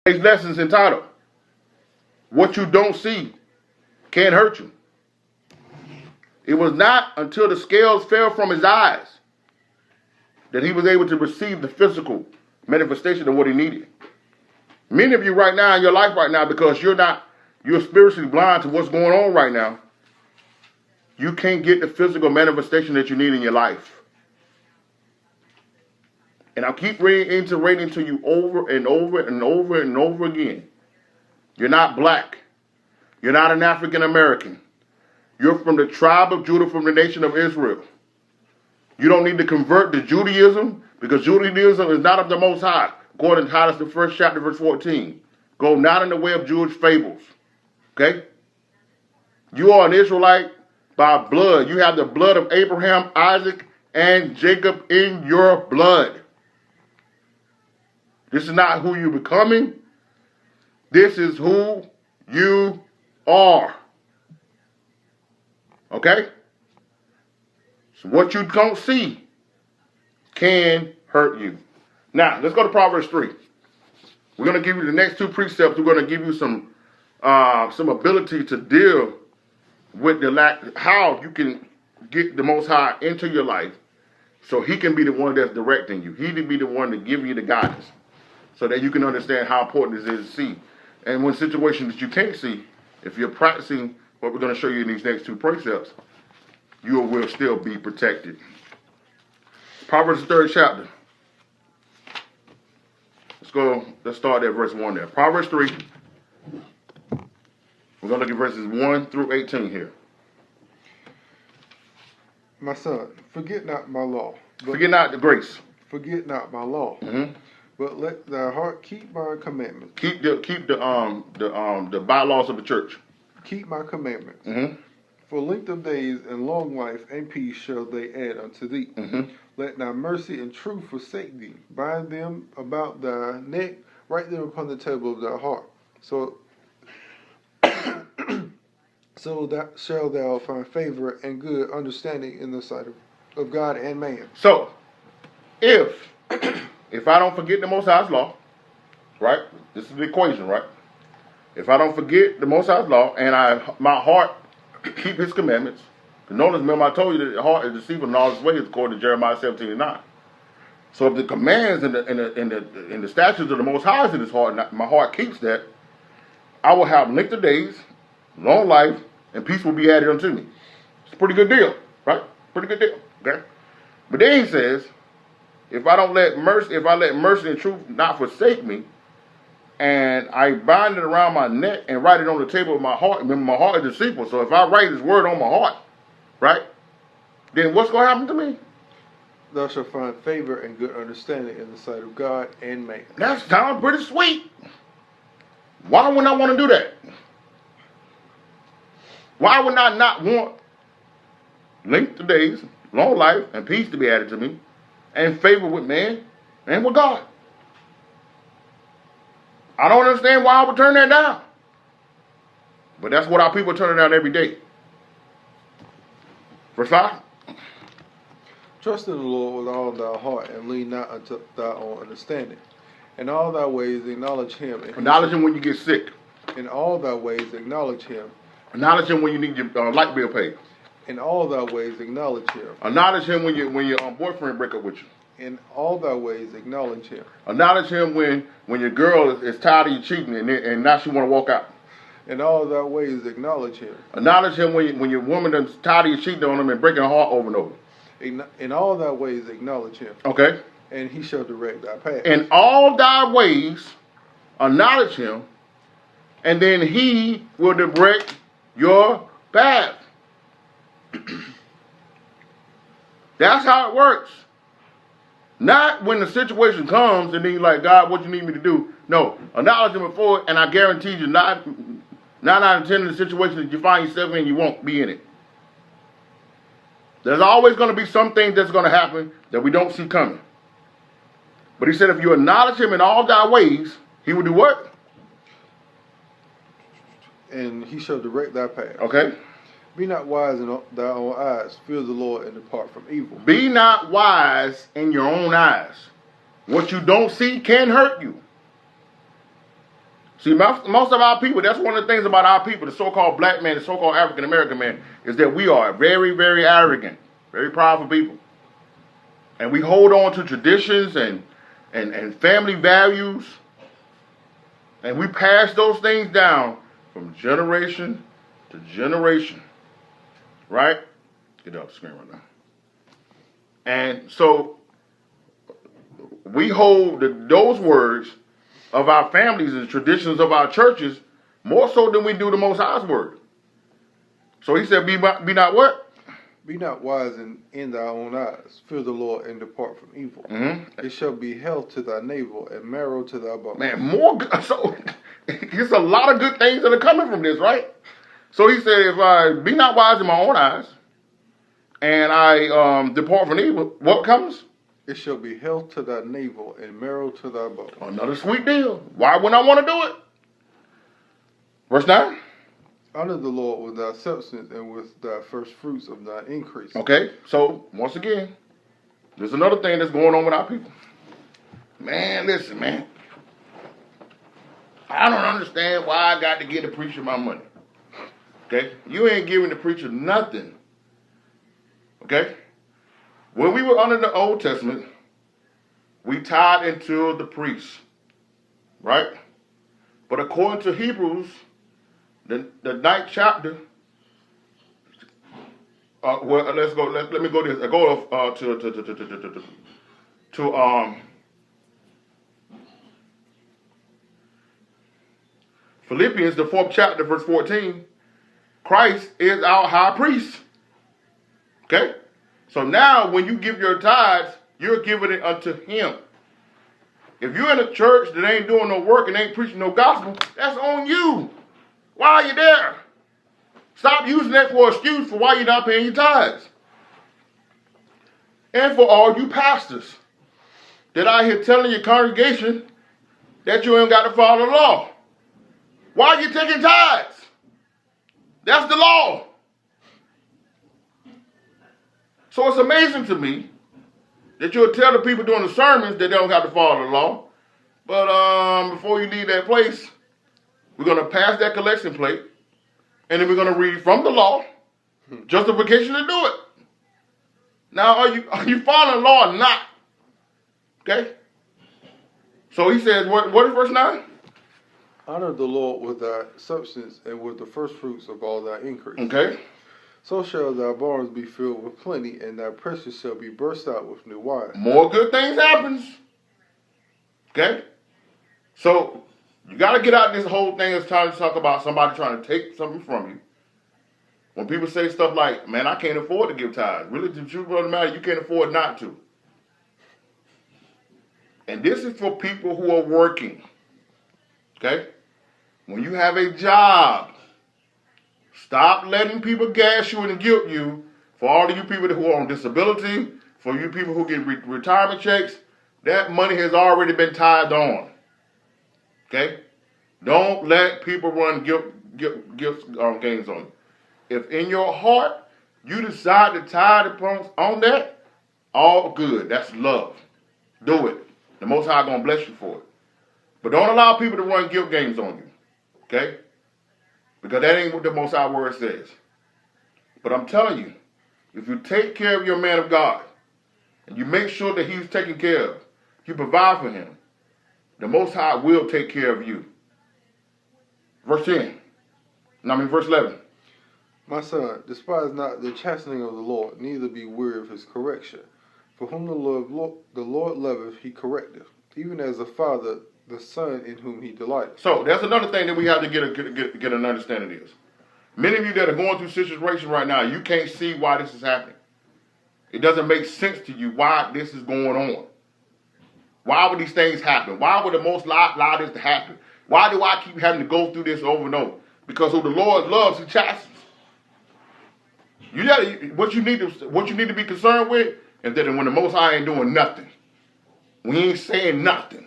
Today's lesson is entitled, What You Don't See Can't Hurt You. It was not until the scales fell from his eyes that he was able to receive the physical manifestation of what he needed. Many of you right now in your life right now, because you're spiritually blind to what's going on right now, you can't get the physical manifestation that you need in your life. And I'll keep reiterating to you over and over and over and over again. You're not black. You're not an African American. You're from the tribe of Judah, from the nation of Israel. You don't need to convert to Judaism, because Judaism is not of the Most High. According to Titus, the 1st chapter, verse 14. Go not in the way of Jewish fables. Okay? You are an Israelite by blood. You have the blood of Abraham, Isaac, and Jacob in your blood. This is not who you're becoming. This is who you are. Okay? So what you don't see can hurt you. Now, let's go to Proverbs 3. We're going to give you the next two precepts. We're going to give you some ability to deal with the lack, how you can get the Most High into your life so he can be the one that's directing you. He can be the one to give you the guidance so that you can understand how important this is to see. And when situations that you can't see, if you're practicing what we're going to show you in these next two precepts, you will still be protected. Proverbs, the 3rd chapter. Let's start at verse 1 there. Proverbs 3. We're going to look at verses 1 through 18 here. My son, forget not my law. Forget not the grace. Forget not my law. Mm-hmm. But let thy heart keep my commandments. Keep the bylaws of the church. Keep my commandments. Mm-hmm. For length of days and long life and peace shall they add unto thee. Mm-hmm. Let thy mercy and truth forsake thee. Bind them about thy neck. Write them upon the table of thy heart. So that shall thou find favor and good understanding in the sight of God and man. So, if I don't forget the Most High's law, right? This is the equation, right? If I don't forget the Most High's law and my heart keep his commandments, notice, remember I told you that the heart is deceitful in all its ways, according to Jeremiah 17:9. So if the commands and the statutes of the Most High is in his heart, and my heart keeps that, I will have length of days, long life, and peace will be added unto me. It's a pretty good deal, right? Pretty good deal, okay? But then he says, if I let mercy and truth not forsake me, and I bind it around my neck and write it on the table of my heart, remember my heart is deceitful, so if I write his word on my heart, right, then what's going to happen to me? Thou shalt find favor and good understanding in the sight of God and man. That sounds pretty sweet. Why would I want to do that? Why would I not want length of days, long life, and peace to be added to me, and favor with man and with God? I don't understand why I would turn that down. But that's what our people turn down every day. Verse 5. Trust in the Lord with all thy heart, and lean not unto thy own understanding. In all thy ways acknowledge him. Acknowledge him when you get sick. In all thy ways acknowledge him. Acknowledge him when you need your light bill paid. In all thy ways acknowledge him. Acknowledge him when your boyfriend break up with you. In all thy ways acknowledge him. Acknowledge him when your girl is tired of you cheating and now she want to walk out. In all thy ways acknowledge him. Acknowledge him when your woman is tired of you cheating on him and breaking her heart over and over. In all thy ways acknowledge him. Okay. And he shall direct thy path. In all thy ways acknowledge him, and then he will direct your path. That's how it works. Not when the situation comes and then you're like, God, what you need me to do? No, acknowledge him before, and I guarantee you, 9 out of 10 of the situations that you find yourself in, you won't be in it. There's always going to be some things that's going to happen that we don't see coming. But he said, if you acknowledge him in all thy ways, he will do what? And he shall direct thy path. Okay. Be not wise in thy own eyes. Fear the Lord and depart from evil. Be not wise in your own eyes. What you don't see can hurt you. See, most of our people, that's one of the things about our people, the so-called black man, the so-called African-American man, is that we are very, very arrogant, very prideful people. And we hold on to traditions and family values, and we pass those things down from generation to generation, right? Get off the screen right now. And so we hold those words of our families and traditions of our churches more so than we do the Most High's word. So he said, be not what? Be not wise in thy own eyes. Fear the Lord and depart from evil. Mm-hmm. It shall be health to thy navel and marrow to thy bones. Man, more good. So there's a lot of good things that are coming from this, right? So he said, if I be not wise in my own eyes and I depart from evil, what comes? It shall be health to thy navel and marrow to thy bones. Another sweet deal. Why wouldn't I want to do it? Verse 9. Honor the Lord with thy substance and with thy first fruits of thy increase. Okay, so once again, there's another thing that's going on with our people. Man, listen, man. I don't understand why I got to give the preacher my money. Okay? You ain't giving the preacher nothing. Okay? When we were under the Old Testament, we tied into the priests. Right? But according to Hebrews, the 9th chapter, well, let's go. Let me go this. I go to Philippians, the 4th chapter, verse 14. Christ is our high priest. Okay, so now when you give your tithes, you're giving it unto Him. If you're in a church that ain't doing no work and ain't preaching no gospel, that's on you. Why are you there? Stop using that for an excuse for why you're not paying your tithes. And for all you pastors that out here telling your congregation that you ain't got to follow the law. Why are you taking tithes? That's the law. So it's amazing to me that you'll tell the people doing the sermons that they don't have to follow the law. But before you leave that place, we're going to pass that collection plate, and then we're going to read from the law, justification to do it. Now, are you following the law or not? Okay? So he says, what is verse 9? Honor the Lord with thy substance and with the first fruits of all thy increase. Okay. So shall thy barns be filled with plenty, and thy presses shall be burst out with new wine. More good things happens. Okay? So, you got to get out this whole thing that's trying to talk about somebody trying to take something from you. When people say stuff like, man, I can't afford to give tithes. Really, the truth of the matter, you can't afford not to. And this is for people who are working. Okay? When you have a job, stop letting people gas you and guilt you. For all of you people who are on disability, for you people who get retirement checks, that money has already been tithed on. Okay? Don't let people run guilt games on you. If in your heart you decide to tithe on that, all good. That's love. Do it. The Most High going to bless you for it. But don't allow people to run guilt games on you. Okay? Because that ain't what the Most High word says. But I'm telling you, if you take care of your man of God, and you make sure that he's taken care of, you provide for him, the Most High will take care of you. Verse 11. My son, despise not the chastening of the Lord, neither be weary of his correction. For whom the Lord loveth, he correcteth, even as a father the son in whom he delights. So that's another thing that we have to get an understanding is. Many of you that are going through situations right now, you can't see why this is happening. It doesn't make sense to you why this is going on. Why would these things happen? Why would the Most allow this to happen? Why do I keep having to go through this over and over? Because who the Lord loves, he chastens. What you need to be concerned with is that when the Most High ain't doing nothing, when he ain't saying nothing,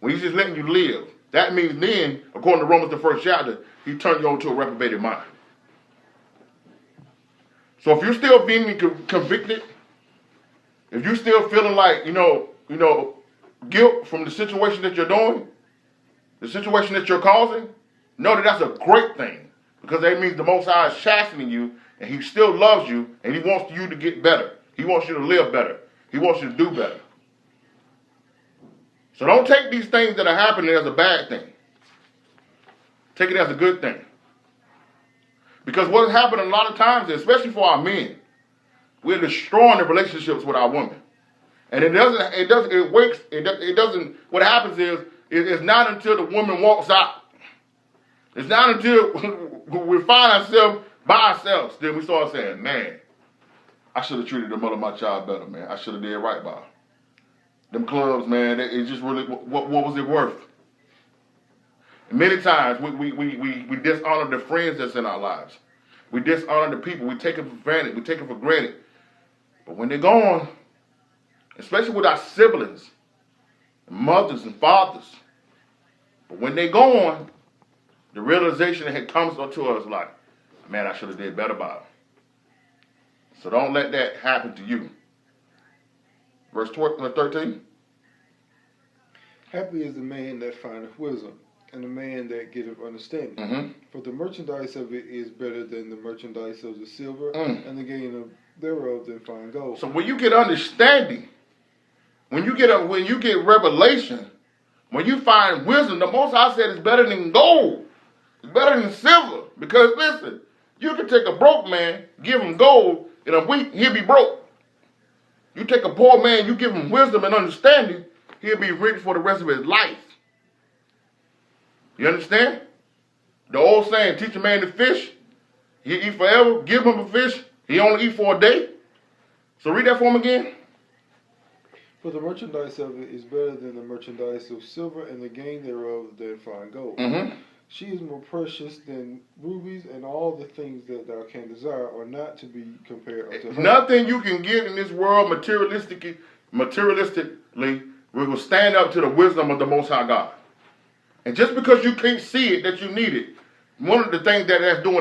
when he's just letting you live, that means then, according to Romans the 1st chapter, he turned you over to a reprobated mind. So if you're still being convicted, if you're still feeling like, guilt from the situation that you're doing, the situation that you're causing, know that that's a great thing. Because that means the Most High is chastening you, and He still loves you, and He wants you to get better. He wants you to live better. He wants you to do better. So don't take these things that are happening as a bad thing. Take it as a good thing. Because what's happening a lot of times, especially for our men, we're destroying the relationships with our women. And what happens is, it's not until the woman walks out. It's not until we find ourselves by ourselves, then we start saying, man, I should have treated the mother of my child better, man. I should have did right by her. Them clubs, man, it's just really, what was it worth? And many times we dishonor the friends that's in our lives. We dishonor the people. We take it for granted. We take it for granted. But when they're gone, especially with our siblings, mothers and fathers, but when they're gone, the realization that comes to us like, man, I should have did better by her. So don't let that happen to you. Verse 13. Happy is the man that findeth wisdom, and the man that getteth understanding. Mm-hmm. For the merchandise of it is better than the merchandise of the silver, and the gain thereof than fine gold. So when you get understanding, when you get revelation, when you find wisdom, the Most High said it's better than gold. It's better than silver. Because listen, you can take a broke man, give him gold, in a week he'll be broke. You take a poor man, you give him wisdom and understanding, he'll be rich for the rest of his life. You understand? The old saying, teach a man to fish, he'll eat forever. Give him a fish, he only eat for a day. So read that for him again. For the merchandise of it is better than the merchandise of silver, and the gain thereof than fine gold. Mm-hmm. She is more precious than rubies, and all the things that thou canst desire are not to be compared unto her. Nothing you can get in this world materialistically will stand up to the wisdom of the Most High God. And just because you can't see it, that you need it, one of the things that's doing